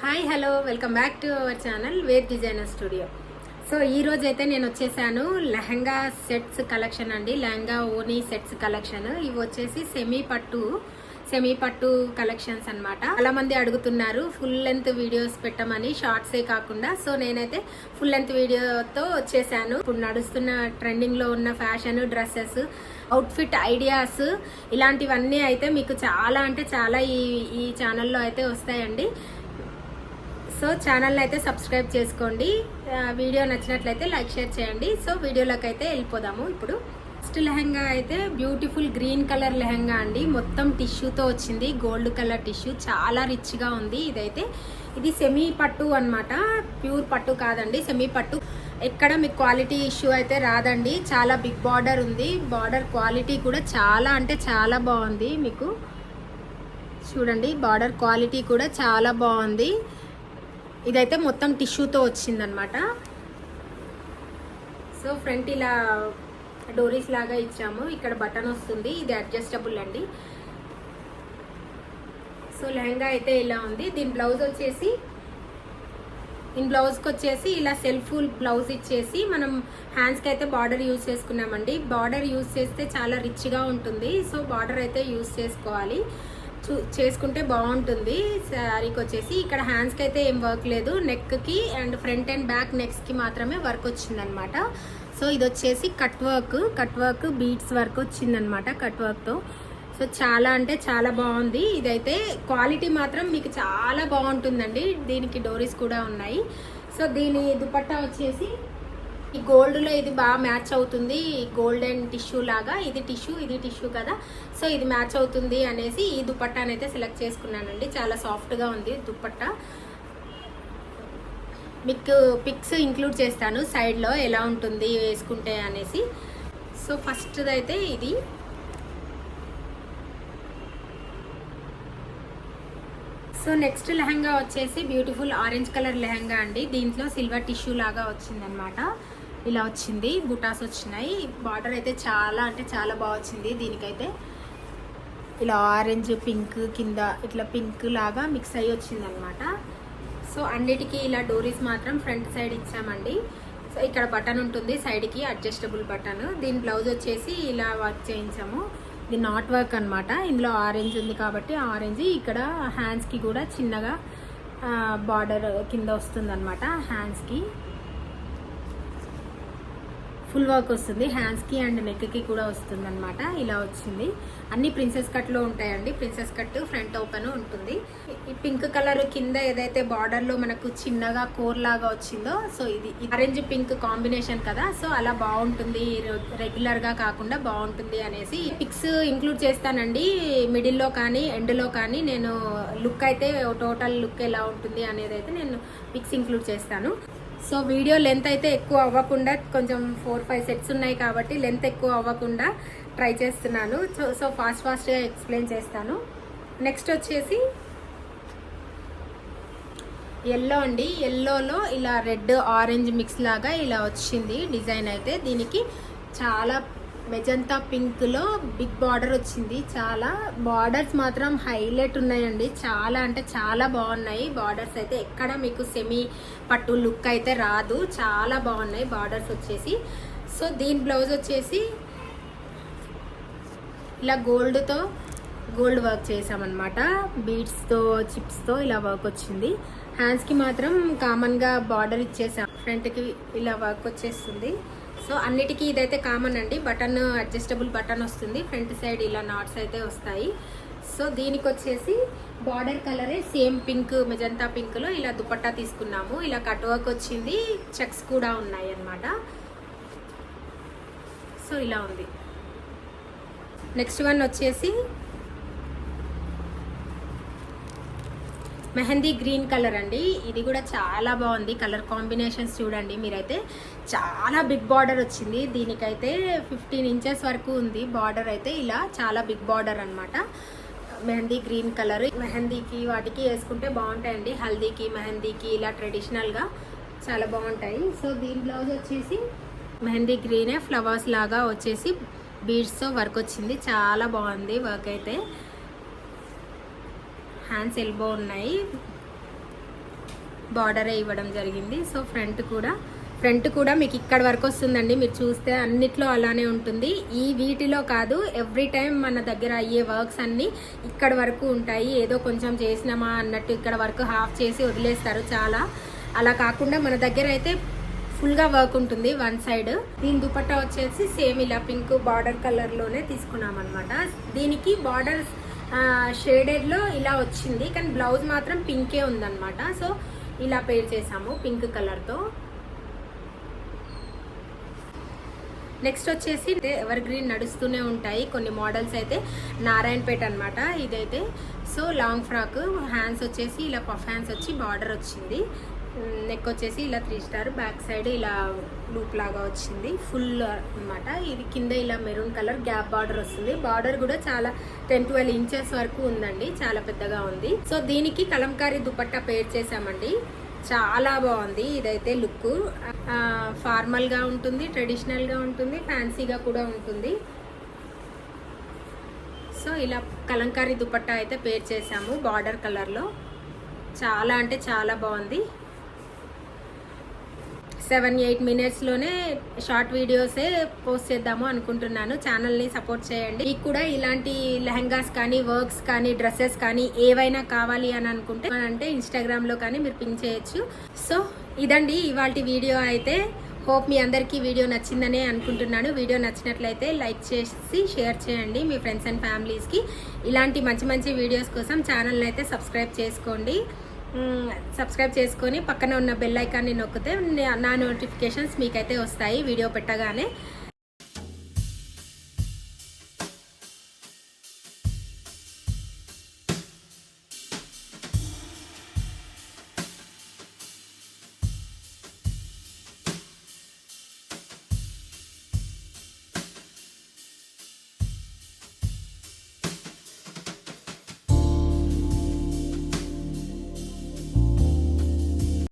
Hi hello welcome back to our channel wear designer studio. So ఈ రోజు అయితే నేను వచ్చేసాను లెహంగా సెట్స్ కలెక్షన్ అండి. Lehenga oni sets collection. ఇవి వచ్చేసి సెమీ పట్టు కలెక్షన్స్ అన్నమాట. చాలా మంది అడుగుతున్నారు ఫుల్ లెంత్ వీడియోస్ పెట్టమని, షార్ట్సే కాకుండా. సో నేనైతే ఫుల్ లెంత్ వీడియోతో వచ్చేసాను. ఇప్పుడు నడుస్తున్న ట్రెండింగ్ లో ఉన్న ఫ్యాషన్ డ్రెస్సెస్, అవుట్ఫిట్ ఐడియాస్, ఇలాంటివన్నీ అయితే మీకు చాలా అంటే చాలా ఈ ఛానల్లో అయితే వస్తాయండి. సో ఛానల్ని అయితే సబ్స్క్రైబ్ చేసుకోండి. వీడియో నచ్చినట్లయితే లైక్ షేర్ చేయండి. సో వీడియోలోకి అయితే వెళ్ళిపోదాము. ఇప్పుడు ఫస్ట్ లెహంగా అయితే బ్యూటిఫుల్ గ్రీన్ కలర్ లెహంగా అండి. మొత్తం టిష్యూతో వచ్చింది, గోల్డ్ కలర్ టిష్యూ, చాలా రిచ్గా ఉంది. ఇది సెమీ పట్టు అన్నమాట, ప్యూర్ పట్టు కాదండి, సెమీ పట్టు. ఎక్కడ మీకు క్వాలిటీ ఇష్యూ అయితే రాదండి. చాలా బిగ్ బార్డర్ ఉంది. బార్డర్ క్వాలిటీ కూడా చాలా అంటే చాలా బాగుంది. మీకు చూడండి, బార్డర్ క్వాలిటీ కూడా చాలా బాగుంది. ఇదైతే మొత్తం టిష్యూతో వచ్చిందనమాట. సో ఫ్రంట్ ఇలా డోరీస్ లాగా ఇచ్చాము. ఇక్కడ బటన్ వస్తుంది, ఇది అడ్జస్టబుల్ అండి. సో లెహంగా అయితే ఇలా ఉంది. దీని బ్లౌజ్ వచ్చేసి బ్లౌజ్కి వచ్చేసి ఇలా సెల్ఫ్ బ్లౌజ్ ఇచ్చేసి మనం హ్యాండ్స్కి అయితే బార్డర్ యూజ్ చేసుకున్నామండి. బార్డర్ యూజ్ చేస్తే చాలా రిచ్గా ఉంటుంది. సో బార్డర్ అయితే యూజ్ చేసుకోవాలి, చేసుకుంటే బాగుంటుంది. శారీకి వచ్చేసి ఇక్కడ హ్యాండ్స్కి అయితే ఏం వర్క్ లేదు, నెక్కి అండ్ ఫ్రంట్ అండ్ బ్యాక్ నెక్స్కి మాత్రమే వర్క్ వచ్చిందనమాట. సో ఇది వచ్చేసి కట్ వర్క్ బీడ్స్ వర్క్ వచ్చిందనమాట, కట్ వర్క్తో. సో చాలా అంటే చాలా బాగుంది. ఇదైతే క్వాలిటీ మాత్రం మీకు చాలా బాగుంటుందండి. దీనికి డోరీస్ కూడా ఉన్నాయి. సో దీని దుపట్టా వచ్చేసి ఈ గోల్డ్లో ఇది బాగా మ్యాచ్ అవుతుంది. గోల్డెన్ టిష్యూ లాగా, ఇది టిష్యూ కదా. సో ఇది మ్యాచ్ అవుతుంది అనేసి ఈ దుపట్టాను అయితే సెలెక్ట్ చేసుకున్నానండి. చాలా సాఫ్ట్గా ఉంది దుపట్టా. మీకు పిక్స్ ఇంక్లూడ్ చేస్తాను సైడ్లో ఎలా ఉంటుంది వేసుకుంటే అనేసి. సో ఫస్ట్ అయితే ఇది. సో నెక్స్ట్ లెహంగా వచ్చేసి బ్యూటిఫుల్ ఆరెంజ్ కలర్ లెహంగా అండి. దీంట్లో సిల్వర్ టిష్యూ లాగా వచ్చిందనమాట. ఇలా వచ్చింది, బుటాస్ వచ్చినాయి. బార్డర్ అయితే చాలా అంటే చాలా బాగా వచ్చింది. దీనికైతే ఇలా ఆరెంజ్ పింక్ కింద ఇట్లా పింక్ లాగా మిక్స్ అయ్యి వచ్చిందనమాట. సో అన్నిటికీ ఇలా డోరీస్ మాత్రం ఫ్రంట్ సైడ్ ఇచ్చామండి. సో ఇక్కడ బటన్ ఉంటుంది సైడ్కి, అడ్జస్టబుల్ బటన్. దీని బ్లౌజ్ వచ్చేసి ఇలా వర్క్ చేయించాము. ఇది నాట్ వర్క్ అనమాట. ఇందులో ఆరెంజ్ ఉంది కాబట్టి ఆరెంజ్. ఇక్కడ హ్యాండ్స్కి కూడా చిన్నగా బార్డర్ కింద వస్తుంది అనమాట. హ్యాండ్స్కి ఫుల్ వర్క్ వస్తుంది, హ్యాండ్స్కి అండ్ నెక్కి కూడా వస్తుంది అనమాట. ఇలా వచ్చింది. అన్ని ప్రిన్సెస్ కట్లో ఉంటాయండి. ప్రిన్సెస్ కట్ ఫ్రంట్ ఓపెన్ ఉంటుంది. ఈ పింక్ కలర్ కింద ఏదైతే బార్డర్లో మనకు చిన్నగా కోర్ లాగా వచ్చిందో, సో ఇది ఆరెంజ్ పింక్ కాంబినేషన్ కదా. సో అలా బాగుంటుంది, రెగ్యులర్గా కాకుండా బాగుంటుంది అనేసి పిక్స్ ఇంక్లూడ్ చేస్తానండి. మిడిల్లో కానీ ఎండ్లో కానీ నేను లుక్ అయితే టోటల్ లుక్ ఎలా ఉంటుంది అనేది అయితే నేను పిక్స్ ఇంక్లూడ్ చేస్తాను. సో వీడియో లెంత్ అయితే ఎక్కువ అవ్వకుండా, కొంచెం 4-5 సెట్స్ ఉన్నాయి కాబట్టి లెంత్ ఎక్కువ అవ్వకుండా ట్రై చేస్తున్నాను. సో ఫాస్ట్గా ఎక్స్ప్లెయిన్ చేస్తాను. నెక్స్ట్ వచ్చేసి ఎల్లో అండి. ఎల్లోలో ఇలా రెడ్ ఆరెంజ్ మిక్స్ లాగా ఇలా వచ్చింది డిజైన్ అయితే. దీనికి చాలా మెజంతా పింక్లో బిగ్ బార్డర్ వచ్చింది. చాలా బార్డర్స్ మాత్రం హైలైట్ ఉన్నాయండి. చాలా అంటే చాలా బాగున్నాయి బార్డర్స్ అయితే. ఎక్కడ మీకు సెమీ పట్టు లుక్ అయితే రాదు, చాలా బాగున్నాయి బార్డర్స్ వచ్చేసి. సో దీని బ్లౌజ్ వచ్చేసి ఇలా గోల్డ్ వర్క్ చేసామన్నమాట. బీడ్స్తో చిప్స్తో ఇలా వర్క్ వచ్చింది. హ్యాండ్స్కి మాత్రం కామన్గా బార్డర్ ఇచ్చేసాం. ఫ్రంట్కి ఇలా వర్క్ వచ్చేస్తుంది. సో అన్నిటికీ ఇదైతే కామన్ అండి. బటన్ అడ్జస్టబుల్ బటన్ వస్తుంది. ఫ్రంట్ సైడ్ ఇలా నాట్స్ అయితే వస్తాయి. సో దీనికి వచ్చేసి బార్డర్ కలరే సేమ్ పింక్, మెజంతా పింక్లో ఇలా దుపట్టా తీసుకున్నాము. ఇలా కట్ వర్క్ వచ్చింది, చెక్స్ కూడా ఉన్నాయి అన్నమాట. సో ఇలా ఉంది. నెక్స్ట్ వన్ వచ్చేసి మెహందీ గ్రీన్ కలర్ అండి. ఇది కూడా చాలా బాగుంది. కలర్ కాంబినేషన్స్ చూడండి మీరైతే. చాలా బిగ్ బార్డర్ వచ్చింది. దీనికైతే 15 ఇంచెస్ వరకు ఉంది బార్డర్ అయితే. ఇలా చాలా బిగ్ బార్డర్ అనమాట. మెహందీ గ్రీన్ కలర్ మెహందీకి వాటికి వేసుకుంటే బాగుంటాయండి. హల్దీకి మెహందీకి ఇలా ట్రెడిషనల్గా చాలా బాగుంటాయి. సో దీని బ్లౌజ్ వచ్చేసి మెహందీ గ్రీనే ఫ్లవర్స్ లాగా వచ్చేసి బీడ్స్తో వర్క్ వచ్చింది. చాలా బాగుంది వర్క్ అయితే. హ్యాండ్స్ ఎల్బో ఉన్నాయి. బార్డరే ఇవ్వడం జరిగింది. సో ఫ్రంట్ కూడా మీకు ఇక్కడ వరకు వస్తుందండి. మీరు చూస్తే అన్నిట్లో అలానే ఉంటుంది. ఈ వీటిలో కాదు, ఎవ్రీ టైం మన దగ్గర అయ్యే వర్క్స్ అన్నీ ఇక్కడ వరకు ఉంటాయి. ఏదో కొంచెం చేసినామా అన్నట్టు ఇక్కడ వరకు హాఫ్ చేసి వదిలేస్తారు చాలా. అలా కాకుండా మన దగ్గర అయితే ఫుల్గా వర్క్ ఉంటుంది వన్ సైడ్. దీని దుపట్టా వచ్చేసి సేమ్ ఇలా పింక్ బార్డర్ కలర్లోనే తీసుకున్నాం అనమాట. దీనికి బార్డర్ షేడెడ్లో ఇలా వచ్చింది, కానీ బ్లౌజ్ మాత్రం పింకే ఉందన్నమాట. సో ఇలా పేర్ చేసాము పింక్ కలర్తో. నెక్స్ట్ వచ్చేసి ఎవర్ గ్రీన్ నడుస్తూనే ఉంటాయి కొన్ని మోడల్స్ అయితే, నారాయణపేట అనమాట ఇదైతే. సో లాంగ్ ఫ్రాక్, హ్యాండ్స్ వచ్చేసి ఇలా పఫ్ హ్యాండ్స్ వచ్చి బార్డర్ వచ్చింది. నెక్ వచ్చేసి ఇలా 3 స్టార్, బ్యాక్ సైడ్ ఇలా లూప్ లాగా వచ్చింది ఫుల్ అనమాట. ఇది కింద ఇలా మెరూన్ కలర్ గ్యాప్ బార్డర్ వస్తుంది. బార్డర్ కూడా చాలా 10-12 ఇంచెస్ వరకు ఉందండి, చాలా పెద్దగా ఉంది. సో దీనికి కలంకారీ దుపట్టా పేర్ చేసామండి. చాలా బాగుంది ఇదైతే. లుక్ ఫార్మల్గా ఉంటుంది, ట్రెడిషనల్గా ఉంటుంది, ఫ్యాన్సీగా కూడా ఉంటుంది. సో ఇలా కలంకారీ దుపట్టా అయితే పేర్ చేసాము బార్డర్ కలర్లో. చాలా అంటే చాలా బాగుంది. 7-8 మినిట్స్లోనే షార్ట్ వీడియోసే పోస్ట్ చేద్దాము అనుకుంటున్నాను. ఛానల్ని సపోర్ట్ చేయండి. మీకు కూడా ఇలాంటి లెహంగాస్ కానీ, వర్క్స్ కానీ, డ్రెస్సెస్ కానీ ఏవైనా కావాలి అని అనుకుంటే అంటే ఇన్స్టాగ్రామ్లో కానీ మీరు పింక్ చేయొచ్చు. సో ఇదండి ఇవాల్టి వీడియో అయితే. హోప్ మీ అందరికీ వీడియో నచ్చిందనే అనుకుంటున్నాను. వీడియో నచ్చినట్లయితే లైక్ చేసి షేర్ చేయండి మీ ఫ్రెండ్స్ అండ్ ఫ్యామిలీస్కి. ఇలాంటి మంచి మంచి వీడియోస్ కోసం ఛానల్ని అయితే సబ్స్క్రైబ్ చేసుకోండి. సబ్స్క్రైబ్ చేసుకొని పక్కన ఉన్న బెల్ ఐకాన్ని నొక్కితే నా నోటిఫికేషన్స్ మీకైతే వస్తాయి వీడియో పెట్టగానే.